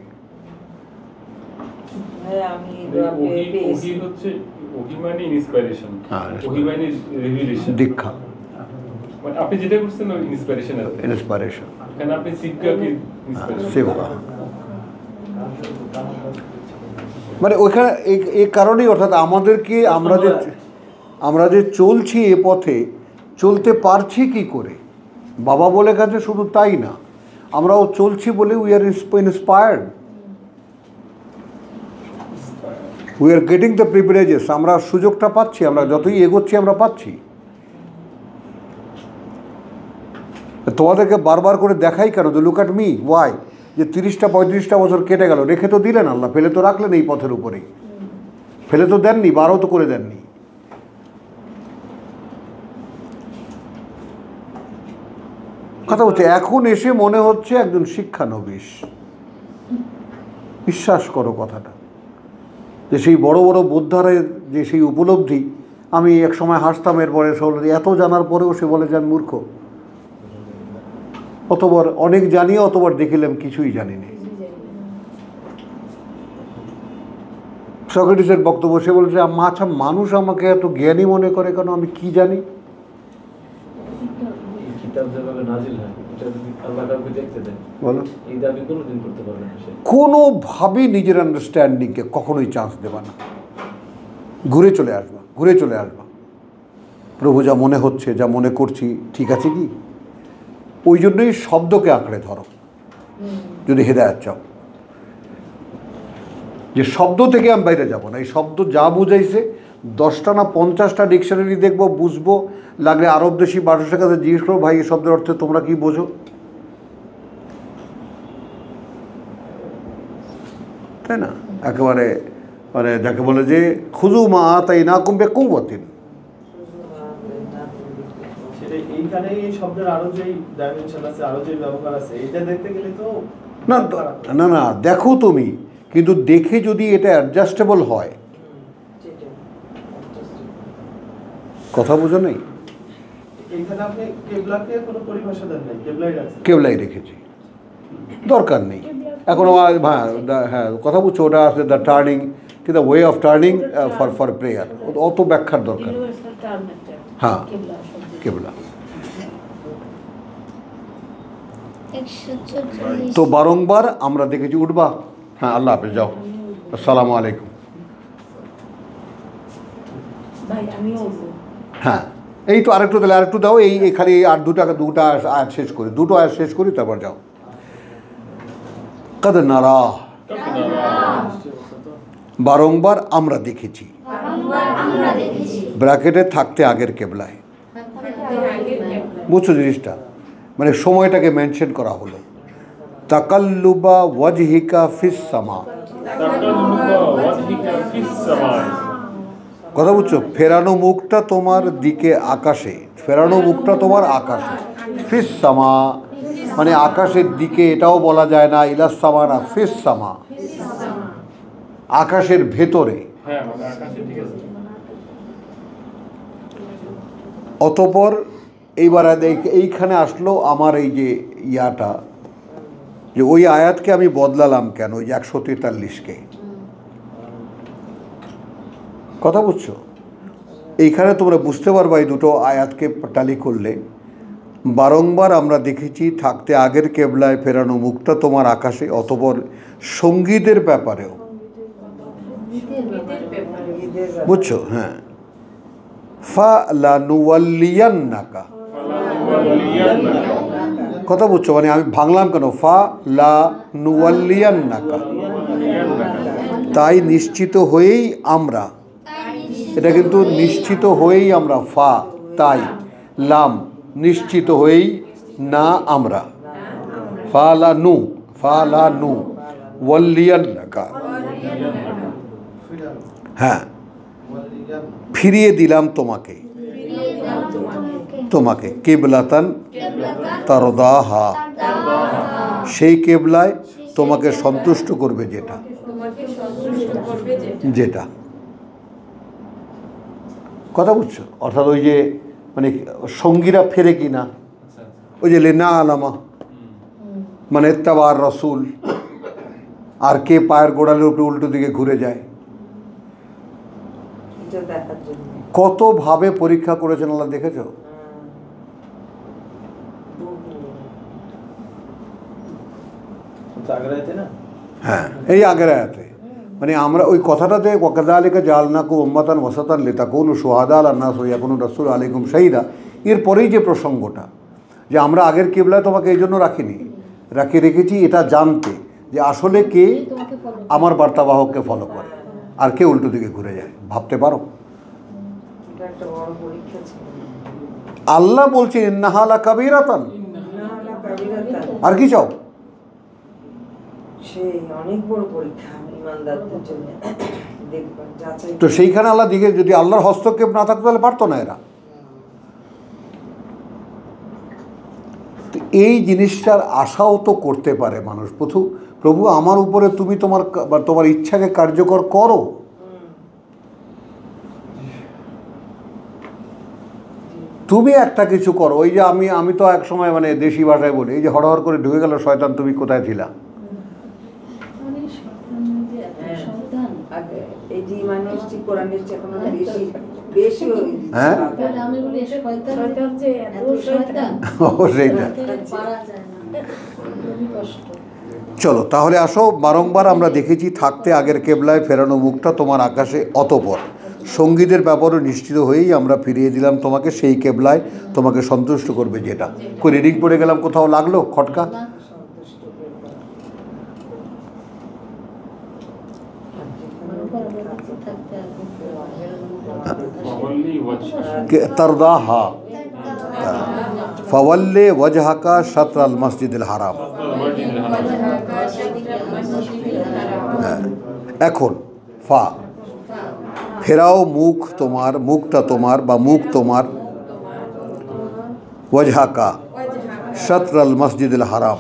দীক্ষা আপনি যেটা করছেন ইন্সপিরেশন, ইন্সপিরেশন কারণ আপনি শিক্ষাকে সেবা, মানে ওইখানে এই কারণেই, অর্থাৎ আমাদেরকে আমরা যে চলছি এ পথে, চলতে পারছি কি করে বাবা বলে গেছে, শুধু তাই না, আমরাও চলছি বলে we are inspired, we are getting the privileges, আমরা সুযোগটা পাচ্ছি, আমরা যতই এগোচ্ছি আমরা পাচ্ছি। তোমাদেরকে বারবার করে দেখাই কেন, যে লুক অ্যাট মি, ওয়াই, যে 30-35 বছর কেটে গেল, রেখে তো দিলেন আল্লাহ, ফেলে তো রাখলেন এই পথের উপরেই, ফেলে তো দেননি, বারও তো করে দেননি। কথা হচ্ছে এখন এসে মনে হচ্ছে একজন শিক্ষানবিশ। বিশ্বাস করো কথাটা, যে সেই বড় বড় বোদ্ধারের যে সেই উপলব্ধি, আমি এক সময় হাসতাম, এরপরে এত জানার পরেও সে বলে যে আমি মূর্খ, অতবার অনেক জানিয়ে অতবার দেখিলাম কিছুই জানিনি। সক্রেটিসের বক্তব্য, সে বলেছে আচ্ছা মানুষ আমাকে এত জ্ঞানী মনে করে কেন, আমি কি জানি। কোনোভাবেই নিজের আন্ডারস্ট্যান্ডিংকে কখনোই চান্স দেবা না, ঘুরে চলে আসবা। প্রভু যা মনে হচ্ছে, যা মনে করছি ঠিক আছে কি, ওই জন্যই শব্দকে আঁকড়ে ধরো যদি হেদায়েত চাও, যে শব্দ থেকে আমি বাইরে যাব না। এই শব্দ যা বুঝাইছে 10টা না 50টা ডিকশনারি দেখবো, বুঝবো, লাগলে আরব দেশি মানুষের কাছে জিজ্ঞেস করো, ভাই এই শব্দের অর্থে তোমরা কি বোঝো, তাই না? একেবারে মানে যাকে বলে যে খুজু মা তাই না কুম্বে কুবতিন, এইখানে এই শব্দের আরো যে ডাইমেনশন আছে, আরো যে ব্যবহার আছে, এটা দেখতে গেলে তো না দেখো তুমি, কিন্তু দেখে যদি এটা অ্যাডজাস্টেবল হয়, কথা বুঝো নেই। এইখানে আপনি কিবলাকে কোনো পরিভাষা দেন নাই, কেবলাই রেখেছি, দরকার নেই এখন। হ্যাঁ কথা বুঝছো, ওটা আছে the turning, the way of turning for prayer, অত ব্যাখ্যার দরকার। হ্যাঁ কেবলা। তো বারংবার আমরা দেখেছি, উঠবা, হ্যাঁ আল্লাহ হাফেজ, যাও, আসসালামু আলাইকুম। হ্যাঁ এই তো আরেকটু তাহলে আরেকটু দাও, এই খালি আর দুটো আয়াত শেষ করি, দুটো আয়াত শেষ করি, তারপর যাও। কদ নারা, বারংবার আমরা দেখেছি, ব্র্যাকেটে থাকতে আগের কেবলায়, বুঝছো জিনিসটা, মানে সময়টাকে মেনশন করা হলো। তাকাল্লুবা ওয়াজহিকা ফিস সামা। তাকাল্লুবা ওয়াজহিকা ফিস সামাই। কথা বুঝছো? ফেরানো মুখটা তোমার দিকে আকাশে, ফেরানো মুখটা তোমার আকাশে। ফিস সামা মানে আকাশের দিকে, এটাও বলা যায় না, ইলাস সামা না, ফিস সামা আকাশের ভেতরে। হ্যাঁ মানে আকাশে, ঠিক আছে। অতপর এইবার এইখানে আসলো আমার এই যে ইয়াটা, যে ওই আয়াতকে আমি বদলালাম কেন, ওই 143কে। কথা বুঝছো? এইখানে তোমরা বুঝতে পারবা এই দুটো আয়াতকে টালি করলে। বারংবার আমরা দেখেছি থাকতে আগের কেবলায় ফেরানো মুখটা তোমার আকাশে, অতপর সঙ্গীতের ব্যাপারেও। বুঝছো? হ্যাঁ। ফা লানুওয়াল্লিয়ান্নাকা, কথা বুঝছো? মানে আমি ভাঙলাম কেন, ফা লানুওয়াল্লিয়ান্নাকা, তাই নিশ্চিত হয়েই আমরা, এটা কিন্তু নিশ্চিত হয়েই আমরা, ফা তাই, লাম নিশ্চিত হয়েই, না আমরা, ফা লানু ওয়াল্লিয়ান্নাকা, হ্যাঁ ফিরিয়ে দিলাম তোমাকে, তোমাকে কিবলাতান তারদাহা, সেই কেবলায় তোমাকে সন্তুষ্ট করবে যেটা, যেটা। কথা বুঝছো? অর্থাৎ ওই যে মানে সঙ্গীরা ফেরে কিনা, ওই যে লেনা আলামা মানে তাবার রসুল, আর কে পায়ের গোড়ালের উপরে উল্টো দিকে ঘুরে যায়, কতভাবে পরীক্ষা করেছেন আল্লাহ, দেখেছো? হ্যাঁ, এই আগের আয়াতে মানে আমরা ওই কথাটাতে ওয়াকাযালিকা জাআলনাকুম উম্মাতান ওয়াসাতান লিতাকুনু শুহাদা আলান নাস ওয়া ইয়াকুনা রাসূলু আলাইকুম শাহিদা, এরপরেই যে প্রসঙ্গটা, যে আমরা আগের কিবলায় তোমাকে এই জন্য রেখেছি এটা জানতে যে আসলে কে আমার বার্তাবাহককে ফলো করে আর কে উল্টো দিকে ঘুরে যায়। ভাবতে পারো? আল্লাহ বলছে ইন্নাহা লাকাবীরাতান, আর কি চাও? তো সেইখানে আল্লাহ দিকে যদি আল্লাহর হস্তক্ষেপ না থাকতো তাহলে পারতো না এরা। তো এই জিনিসটার আশাও তো করতে পারে মানুষ, প্রভু আমার উপরে তুমি তোমার ইচ্ছাকে কার্যকর করো। তুমি একটা কিছু করো। ওই যে আমি তো এক সময় মানে দেশি ভাষায় বলি, এই যে হড়হড় করে ঢুকে গেল শয়তান, তুমি কোথায় ছিলা? হ্যাঁ, সেইটা। চলো তাহলে আসো, বারংবার আমরা দেখেছি থাকতে আগের কেবলায় ফেরানো মুখটা তোমার আকাশে, অতপর সঙ্গীতের ব্যাপারও নিশ্চিত হয়েই আমরা ফিরিয়ে দিলাম তোমাকে সেই কেবলায় তোমাকে সন্তুষ্ট করবে যেটা। কই রিডিং পড়ে গেলাম, কোথাও লাগলো খটকা? তারদাহা ফাওয়াল্লি ওয়াজহাকা শাতরাল মসজিদুল হারাম। এখন ফা ফেরাও মুখ তোমার, মুখটা তোমার বা মুখ তোমার, ওয়াজহাকা শাতরাল মসজিদুল হারাম,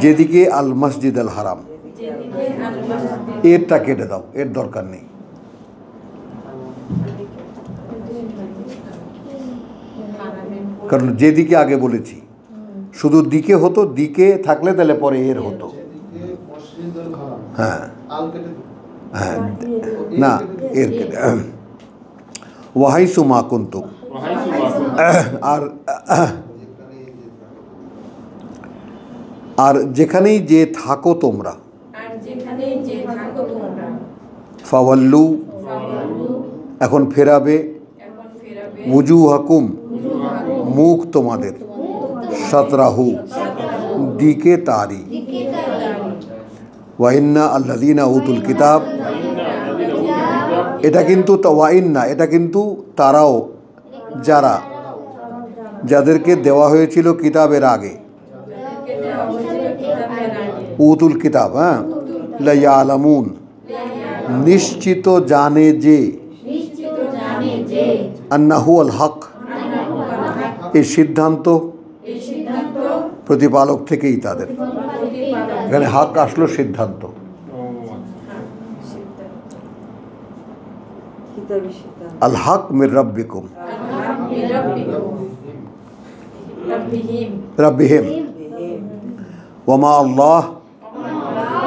যেদিকে আল মসজিদ আল হারাম, এরটা কেটে দাও, এর দরকার নেই। কারণ যেদিকে আগে বলেছি শুধু দিকে হতো, দিকে থাকলে তাহলে পরে এর হতো। হ্যাঁ হ্যাঁ, না এর কেটে ওয়াহাইসু মা কুনতুম, আর যেখানেই যে থাকো তোমরা, ফাওয়াল্লু এখন ফেরাবে, ওযুহাকুম মুখ তোমাদের, শাতরাহু দিকে তারি, ওয়াইন্না আল্লাযীনা উতুল কিতাব, এটা কিন্তু ওয়াইন্না, এটা কিন্তু তারাও যাদেরকে দেওয়া হয়েছিল কিতাবের আগে, উতুল কিতাব, হ্যাঁ, লা ইয়ালামুন, নিশ্চিত জানে যে, আন্নাহু আল হক, এই সিদ্ধান্ত প্রতিপালক থেকেই তাদের। এখানে হক আসলো সিদ্ধান্ত। আল হক মির রাব্বিকুম, রাব্বিহিম, ওয়ামা আল্লাহ,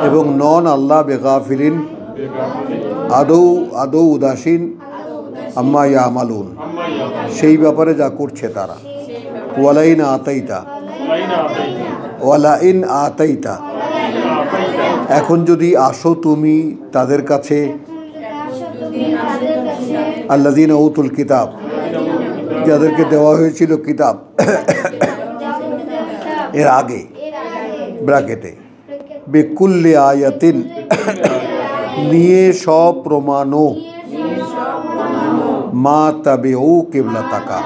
এবং নন আল্লাহ বেগাফিলিন, আদৌ উদাসীন, আম্মা ইয়ামালুন, সেই ব্যাপারে যা করছে তারা। ওয়ালাইন আতাইতা, ওয়ালাইন আতাইতা, এখন যদি আসো তুমি তাদের কাছে, আল্লাযীনা উতুল কিতাব, যাদেরকে দেওয়া হয়েছিল কিতাব এর আগে, ব্র্যাকেটে, বিকুল্লি আয়াতিন, নিয়ে সব প্রমাণও, মা তাবিউ কিবলাতাকা,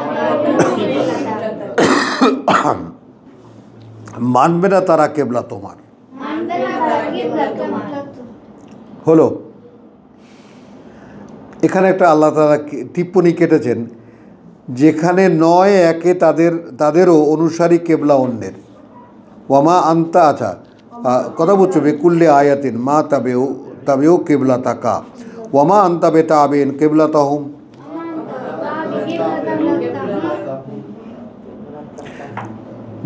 মানবে না তারা কেবলা তোমার। হলো, এখানে একটা আল্লাহ তাআলা টিপ্পনী কেটেছেন, যেখানে নয় একে তাদেরও অনুসারী কেবলা অন্যের। ওয়ামা আন্তা, আচ্ছা কথা বলছো, বেকুল্লে আয়াতিন মা তাবেও কেবলা তাকা, ওয়ামা আন্তা বেতা আবেন কেবলা তাহুম,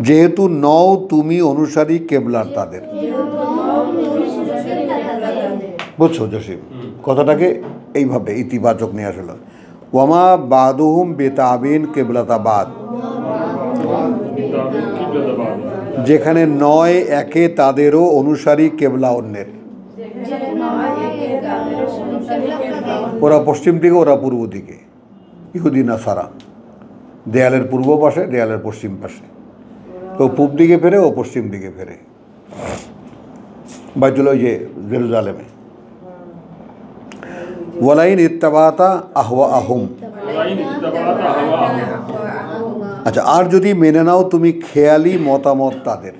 যেহেতু নও তুমি অনুসারী কেবলার তাদের। বুঝছো জসিম, কথাটাকে এইভাবে ইতিবাচক নিয়ে আসলো। ওয়ামা বাদুহুম বেতাবিন কেবলাতাবাদ, যেখানে নয় একে তাদেরও অনুসারী কেবলা অন্যের। ওরা পশ্চিম দিকে, ওরা পূর্ব দিকে, ইহুদি নাসারা, দেয়ালের পূর্ব পাশে, দেয়ালের পশ্চিম পাশে, ও পূব দিকে ফেরে, ও পশ্চিম দিকে ফেরে, বাইতুল ওই যে জেরুজালেমে। ওয়ালাইন ইত্তাবাতা আহওয়া আহুম, আচ্ছা, আর যদি মেনে নাও তুমি খেয়ালি মতামত তাদের,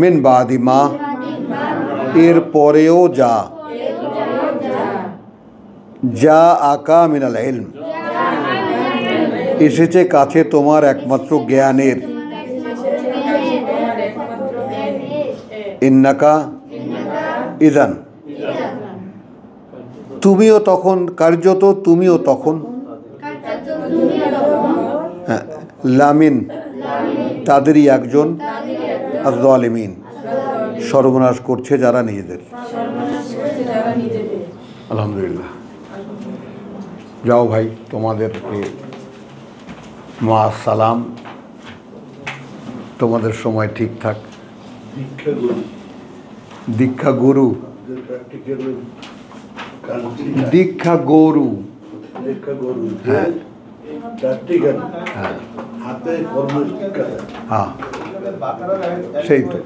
মিন বাদি মা, এর পরেও যা, যা আকা মিনাল ইলম, এসেছে কাছে তোমার একমাত্র জ্ঞানের, ইন্নাকা ইদান, তুমিও তখন, কার্যত তুমিও তখন, হ্যাঁ, লামিন, তাদেরই একজন, আয-যালিমিন, সর্বনাশ করছে যারা নিজেদের। আলহামদুলিল্লাহ। যাও ভাই, তোমাদেরকে মা সালাম, তোমাদের সময় ঠিকঠাক। দীক্ষা গুরু, দীক্ষা গরু, হ্যাঁ হ্যাঁ হ্যাঁ, সেই তো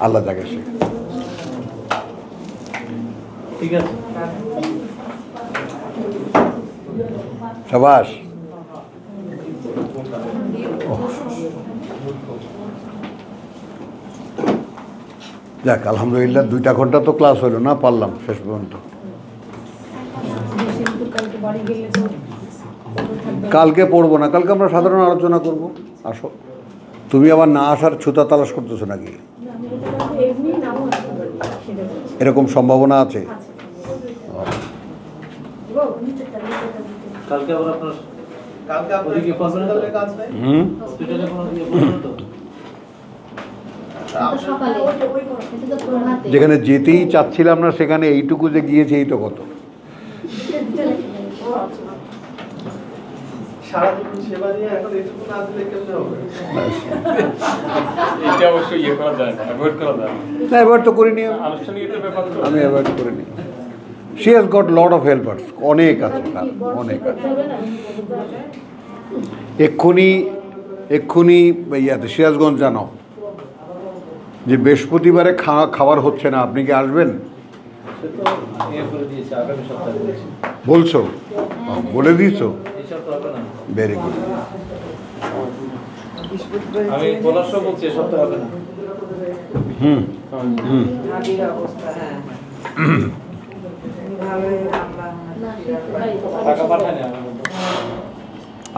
আল্লাহ যাকে সে। ঠিক আছে, সাবাস। যাক, আলহামদুলিল্লাহ, 2টা ঘন্টা তো ক্লাস হলো না, পারলাম শেষ পর্যন্ত। কালকে পড়বো না, কালকে আমরা সাধারণ আলোচনা করব। আসো, তুমি আবার না আসার ছুতা তালাশ করতেছো নাকি? এরকম সম্ভাবনা আছে? কালকে আবার আপনার কালকে আপনার ওদিকে হসপিটালে কাজ নাই? হসপিটালে কোনো ইয়ে করবেন তো? যেখানে যেতেই চাচ্ছিলাম না, সেখানে এইটুকু যে গিয়েছে, এই তো কত। সারাদিন সেবা নিয়ে এখন এইটুকু না দিলে কেমনে হবে? এটা অবশ্যই ইয়ে করা যায় না, অ্যাভয়েড করা যায় না। না, অ্যাভয়েড তো করিনি আমি, আনুষ্ঠানিকতার ব্যাপার তো। আমি অ্যাভয়েড করিনি। She has got lot of helpers, অনেক আছে তার, অনেক আছে। এক্ষুনি ইয়াতে সিরাজগঞ্জ জানো যে বৃহস্পতিবারে খাবার হচ্ছে না, আপনি কি আসবেন? সে তো ইয়ে করে দিয়েছে, আগামী সপ্তাহে বলছি। বলছো, বলে দিয়েছো, এই সপ্তাহে হবে না। Very good. বৃহস্পতিবার আমি বলার সময় বলছি এসব তো হবে না। হুম হুম হাজির অবস্থা, হ্যাঁ ভালো আমরা টাকা পাঠায় না।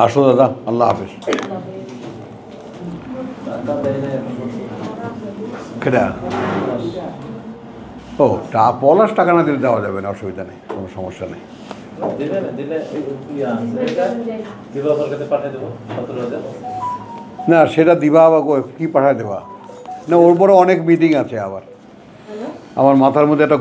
আসো দাদা, আল্লাহ হাফেজ। টাকা দেয় না এখন পর্যন্ত। কেটা ও পলাশ টাকা না দিলে দেওয়া যাবে না, অসুবিধা নেই, কোনো সমস্যা নেই। দিলে না, দিলে দিবাকর কাছে পাঠিয়ে দেবো 17,000। না সেটা দিবা বা কি পাঠায় দেবা না, ওর পরে অনেক মিটিং আছে আবার, আমার মাথার মধ্যে একটা